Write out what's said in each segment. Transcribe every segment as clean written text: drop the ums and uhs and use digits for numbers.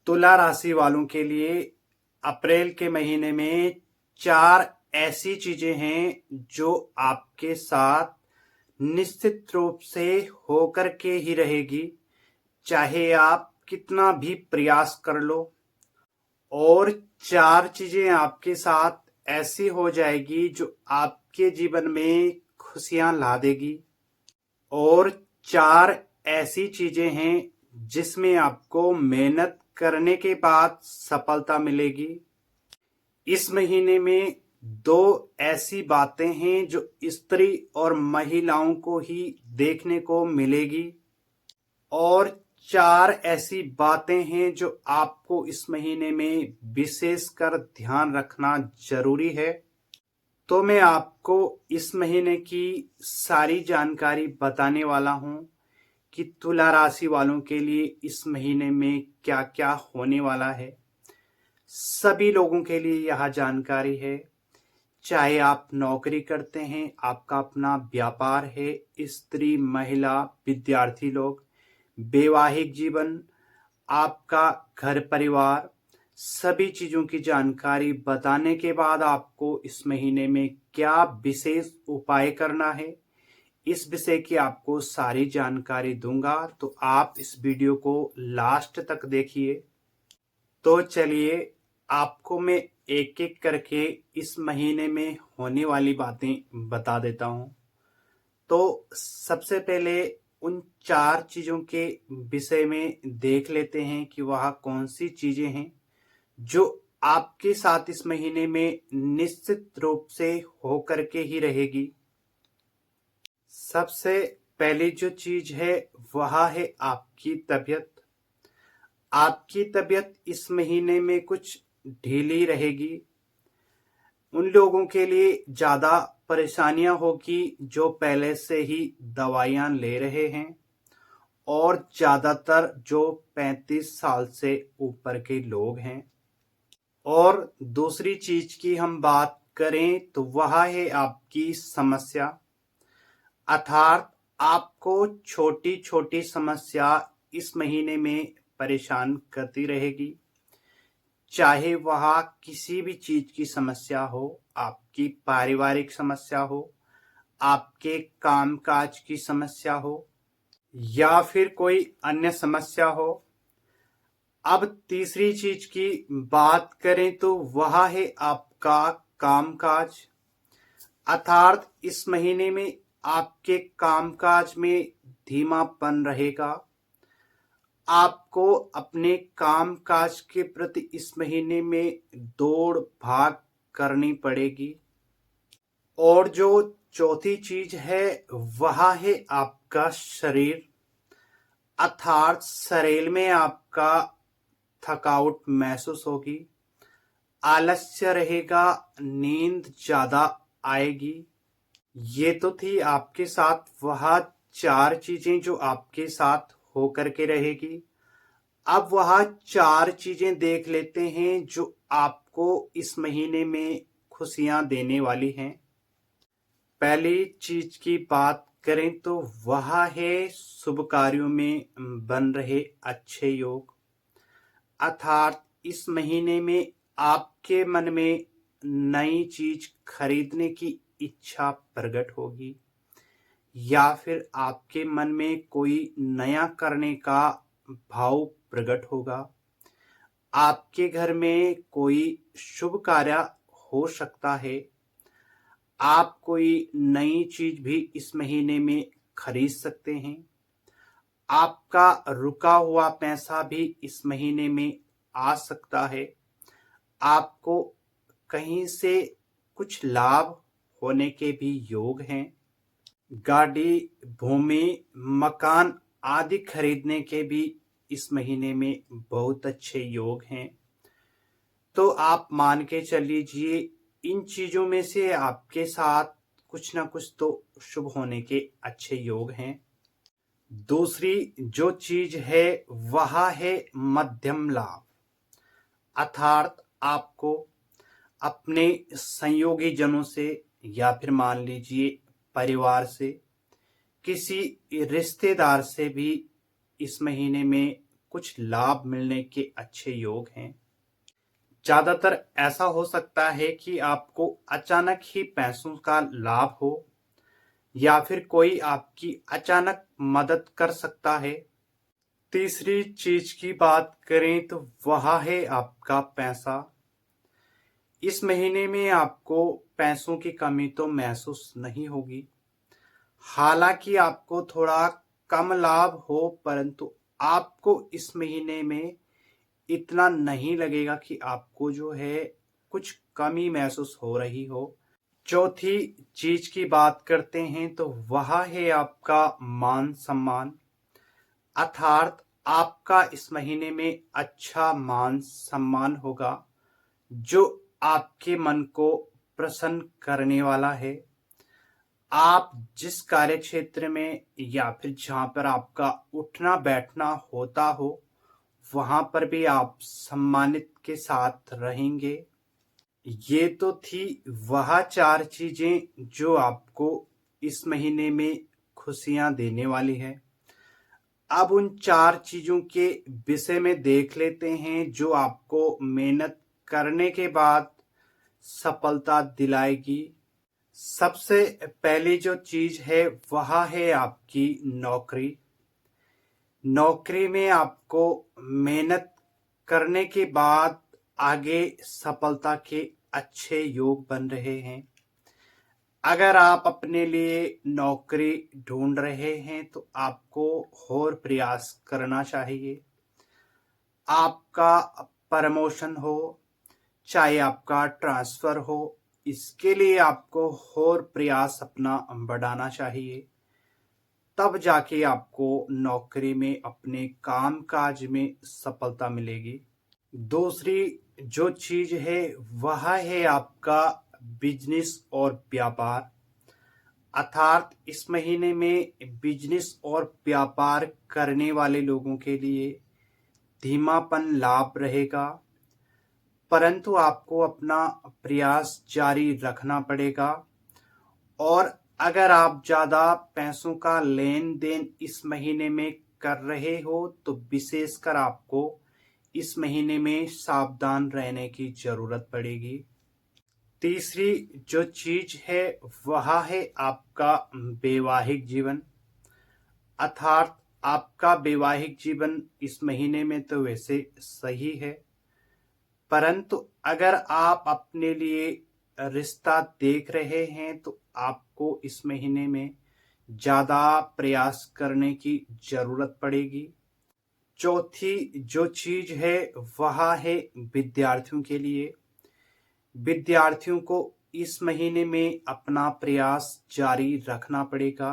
तुला राशि वालों के लिए अप्रैल के महीने में 4 ऐसी चीजें हैं जो आपके साथ निश्चित रूप से होकर के ही रहेगी, चाहे आप कितना भी प्रयास कर लो। और 4 चीजें आपके साथ ऐसी हो जाएगी जो आपके जीवन में खुशियां ला देगी। और 4 ऐसी चीजें हैं जिसमें आपको मेहनत करने के बाद सफलता मिलेगी। इस महीने में 2 ऐसी बातें हैं जो स्त्री और महिलाओं को ही देखने को मिलेगी और 4 ऐसी बातें हैं जो आपको इस महीने में विशेषकर ध्यान रखना जरूरी है। तो मैं आपको इस महीने की सारी जानकारी बताने वाला हूं कि तुला राशि वालों के लिए इस महीने में क्या क्या होने वाला है। सभी लोगों के लिए यह जानकारी है, चाहे आप नौकरी करते हैं, आपका अपना व्यापार है, स्त्री, महिला, विद्यार्थी लोग, वैवाहिक जीवन, आपका घर परिवार, सभी चीजों की जानकारी बताने के बाद आपको इस महीने में क्या विशेष उपाय करना है, इस विषय की आपको सारी जानकारी दूंगा। तो आप इस वीडियो को लास्ट तक देखिए। तो चलिए आपको मैं एक एक करके इस महीने में होने वाली बातें बता देता हूं। तो सबसे पहले उन 4 चीजों के विषय में देख लेते हैं कि वह कौन सी चीजें हैं जो आपके साथ इस महीने में निश्चित रूप से होकर के ही रहेगी। सबसे पहली जो चीज है वह है आपकी तबीयत। आपकी तबीयत इस महीने में कुछ ढीली रहेगी। उन लोगों के लिए ज्यादा परेशानियां होगी जो पहले से ही दवाइयां ले रहे हैं और ज्यादातर जो 35 साल से ऊपर के लोग हैं। और दूसरी चीज की हम बात करें तो वह है आपकी समस्या, अर्थात आपको छोटी छोटी समस्या इस महीने में परेशान करती रहेगी, चाहे वह किसी भी चीज की समस्या हो, आपकी पारिवारिक समस्या हो, आपके कामकाज की समस्या हो या फिर कोई अन्य समस्या हो। अब तीसरी चीज की बात करें तो वह है आपका कामकाज, अर्थात इस महीने में आपके कामकाज में धीमापन रहेगा। आपको अपने कामकाज के प्रति इस महीने में दौड़ भाग करनी पड़ेगी। और जो चौथी चीज है वह है आपका शरीर, अर्थात शरीर में आपका थकावट महसूस होगी, आलस्य रहेगा, नींद ज्यादा आएगी। ये तो थी आपके साथ वह 4 चीजें जो आपके साथ होकर के रहेगी। अब वह 4 चीजें देख लेते हैं जो आपको इस महीने में खुशियां देने वाली हैं। पहली चीज की बात करें तो वह है शुभ कार्यों में बन रहे अच्छे योग, अर्थात इस महीने में आपके मन में नई चीज खरीदने की इच्छा प्रकट होगी या फिर आपके मन में कोई नया करने का भाव प्रकट होगा। आपके घर में कोई शुभ कार्य हो सकता है। आप कोई नई चीज भी इस महीने में खरीद सकते हैं। आपका रुका हुआ पैसा भी इस महीने में आ सकता है। आपको कहीं से कुछ लाभ होने के भी योग हैं। गाड़ी, भूमि, मकान आदि खरीदने के भी इस महीने में बहुत अच्छे योग हैं। तो आप मान के चल लीजिए इन चीजों में से आपके साथ कुछ ना कुछ तो शुभ होने के अच्छे योग हैं। दूसरी जो चीज है वह है मध्यम लाभ, अर्थात आपको अपने संयोगी जनों से या फिर मान लीजिए परिवार से, किसी रिश्तेदार से भी इस महीने में कुछ लाभ मिलने के अच्छे योग हैं। ज़्यादातर ऐसा हो सकता है कि आपको अचानक ही पैसों का लाभ हो या फिर कोई आपकी अचानक मदद कर सकता है। तीसरी चीज की बात करें तो वह है आपका पैसा। इस महीने में आपको पैसों की कमी तो महसूस नहीं होगी। हालांकि आपको थोड़ा कम लाभ हो, परंतु आपको इस महीने में इतना नहीं लगेगा कि आपको जो है कुछ कमी महसूस हो रही हो। चौथी चीज की बात करते हैं तो वह है आपका मान सम्मान। अर्थात आपका इस महीने में अच्छा मान सम्मान होगा जो आपके मन को प्रसन्न करने वाला है। आप जिस कार्य क्षेत्र में या फिर जहां पर आपका उठना बैठना होता हो वहां पर भी आप सम्मानित के साथ रहेंगे। ये तो थी वह चार चीजें जो आपको इस महीने में खुशियां देने वाली है। अब उन चार चीजों के विषय में देख लेते हैं जो आपको मेहनत करने के बाद सफलता दिलाएगी। सबसे पहली जो चीज है वह है आपकी नौकरी। नौकरी में आपको मेहनत करने के बाद आगे सफलता के अच्छे योग बन रहे हैं। अगर आप अपने लिए नौकरी ढूंढ रहे हैं तो आपको और प्रयास करना चाहिए। आपका प्रमोशन हो चाहे आपका ट्रांसफर हो, इसके लिए आपको और प्रयास अपना बढ़ाना चाहिए। तब जाके आपको नौकरी में अपने काम काज में सफलता मिलेगी। दूसरी जो चीज है वह है आपका बिजनेस और व्यापार। अर्थात इस महीने में बिजनेस और व्यापार करने वाले लोगों के लिए धीमापन लाभ रहेगा, परंतु आपको अपना प्रयास जारी रखना पड़ेगा। और अगर आप ज़्यादा पैसों का लेन देन इस महीने में कर रहे हो तो विशेषकर आपको इस महीने में सावधान रहने की जरूरत पड़ेगी। तीसरी जो चीज है वह है आपका वैवाहिक जीवन। अर्थात आपका वैवाहिक जीवन इस महीने में तो वैसे सही है, परंतु अगर आप अपने लिए रिश्ता देख रहे हैं तो आपको इस महीने में ज़्यादा प्रयास करने की ज़रूरत पड़ेगी। चौथी जो चीज़ है वह है विद्यार्थियों के लिए। विद्यार्थियों को इस महीने में अपना प्रयास जारी रखना पड़ेगा।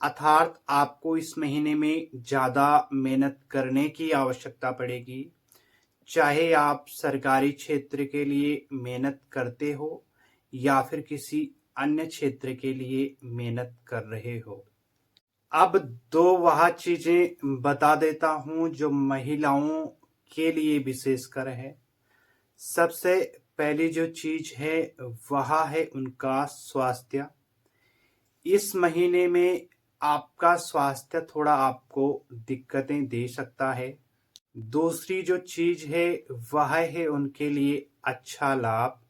अर्थात आपको इस महीने में ज़्यादा मेहनत करने की आवश्यकता पड़ेगी, चाहे आप सरकारी क्षेत्र के लिए मेहनत करते हो या फिर किसी अन्य क्षेत्र के लिए मेहनत कर रहे हो। अब दो वह चीजें बता देता हूं जो महिलाओं के लिए विशेषकर है। सबसे पहली जो चीज है वह है उनका स्वास्थ्य। इस महीने में आपका स्वास्थ्य थोड़ा आपको दिक्कतें दे सकता है। दूसरी जो चीज है वह है उनके लिए अच्छा लाभ।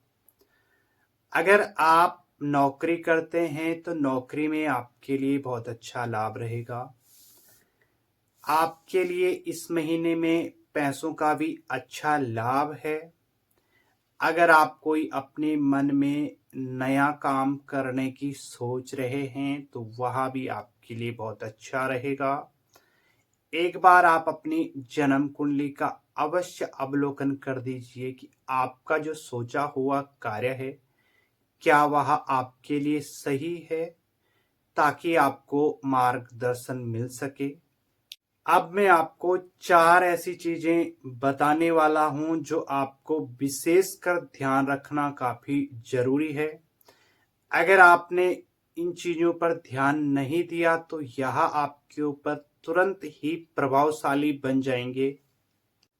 अगर आप नौकरी करते हैं तो नौकरी में आपके लिए बहुत अच्छा लाभ रहेगा। आपके लिए इस महीने में पैसों का भी अच्छा लाभ है। अगर आप कोई अपने मन में नया काम करने की सोच रहे हैं तो वह भी आपके लिए बहुत अच्छा रहेगा। एक बार आप अपनी जन्म कुंडली का अवश्य अवलोकन कर दीजिए कि आपका जो सोचा हुआ कार्य है क्या वह आपके लिए सही है, ताकि आपको मार्गदर्शन मिल सके। अब मैं आपको चार ऐसी चीजें बताने वाला हूं जो आपको विशेषकर ध्यान रखना काफी जरूरी है। अगर आपने इन चीजों पर ध्यान नहीं दिया तो यह आपके ऊपर तुरंत ही प्रभावशाली बन जाएंगे।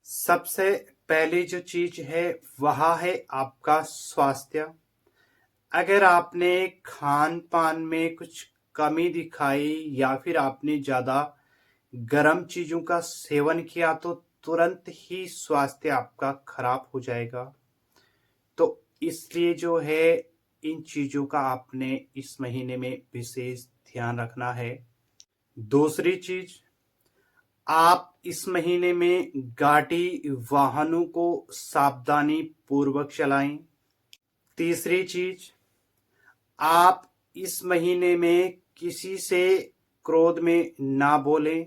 सबसे पहली जो चीज है वह है आपका स्वास्थ्य। अगर आपने खान पान में कुछ कमी दिखाई या फिर आपने ज़्यादा गर्म चीजों का सेवन किया तो तुरंत ही स्वास्थ्य आपका खराब हो जाएगा। तो इसलिए जो है इन चीजों का आपने इस महीने में विशेष ध्यान रखना है। दूसरी चीज, आप इस महीने में गाड़ी वाहनों को सावधानी पूर्वक चलाएं। तीसरी चीज, आप इस महीने में किसी से क्रोध में ना बोलें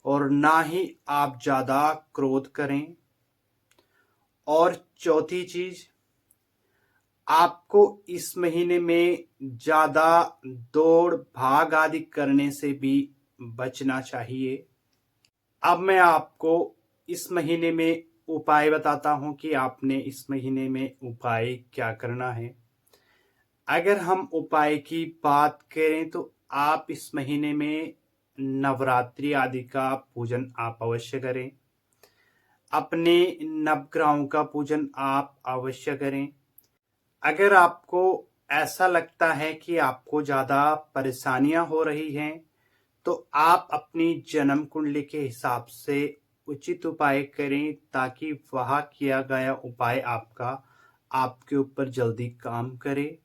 और ना ही आप ज्यादा क्रोध करें। और चौथी चीज, आपको इस महीने में ज्यादा दौड़ भाग आदि करने से भी बचना चाहिए। अब मैं आपको इस महीने में उपाय बताता हूं कि आपने इस महीने में उपाय क्या करना है। अगर हम उपाय की बात करें तो आप इस महीने में नवरात्रि आदि का पूजन आप अवश्य करें। अपने नवग्रहों का पूजन आप अवश्य करें। अगर आपको ऐसा लगता है कि आपको ज़्यादा परेशानियां हो रही हैं तो आप अपनी जन्म कुंडली के हिसाब से उचित उपाय करें ताकि वह किया गया उपाय आपका आपके ऊपर जल्दी काम करे।